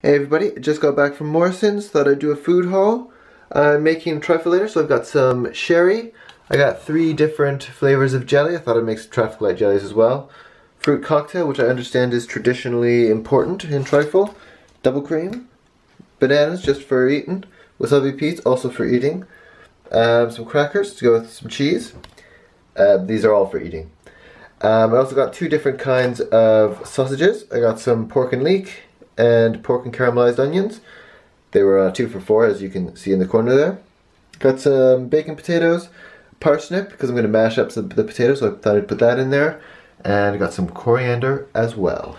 Hey everybody, just got back from Morrisons, thought I'd do a food haul. I'm making trifle later, so I've got some sherry. I got 3 different flavors of jelly. I thought I'd make some trifle light jellies as well. Fruit cocktail, which I understand is traditionally important in trifle. Double cream. Bananas, just for eating. Wasabi peas, also for eating. Some crackers to go with some cheese. These are all for eating. I also got 2 different kinds of sausages. I got some pork and leek and pork and caramelized onions. They were 2 for 4, as you can see in the corner there. Got some bacon potatoes, parsnip, because I'm going to mash up the potatoes, so I thought I'd put that in there. And I got some coriander as well.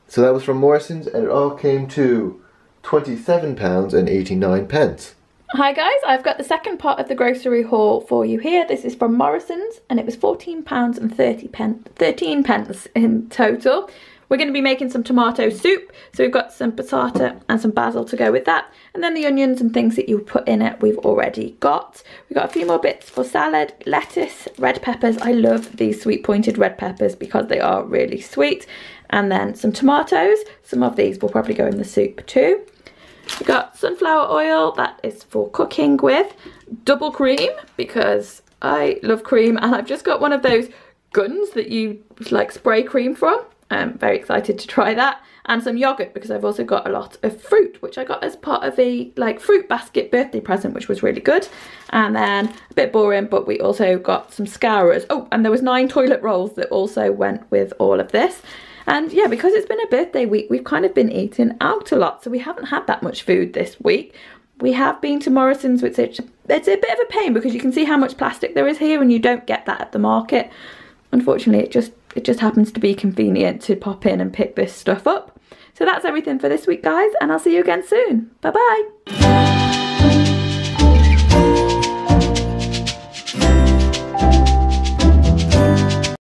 So that was from Morrisons, and it all came to £27.89. Hi guys, I've got the second part of the grocery haul for you here. This is from Morrisons, and it was £14.13 in total. We're going to be making some tomato soup, so we've got some passata and some basil to go with that, and then the onions and things that you put in it we've already got. We've got a few more bits for salad, lettuce, red peppers. I love these sweet pointed red peppers because they are really sweet, and then some tomatoes. Some of these will probably go in the soup too. We've got sunflower oil, that is for cooking with, double cream because I love cream, and I've just got one of those guns that you like spray cream from. I'm very excited to try that, and some yogurt because I've also got a lot of fruit, which I got as part of a fruit basket birthday present, which was really good. And then a bit boring, but we also got some scourers. Oh, and there was 9 toilet rolls that also went with all of this. And yeah, because it's been a birthday week, we've kind of been eating out a lot, so we haven't had that much food this week. We have been to Morrisons, which it's a bit of a pain because you can see how much plastic there is here, and you don't get that at the market. Unfortunately, it just happens to be convenient to pop in and pick this stuff up. So that's everything for this week, guys, and I'll see you again soon. Bye bye.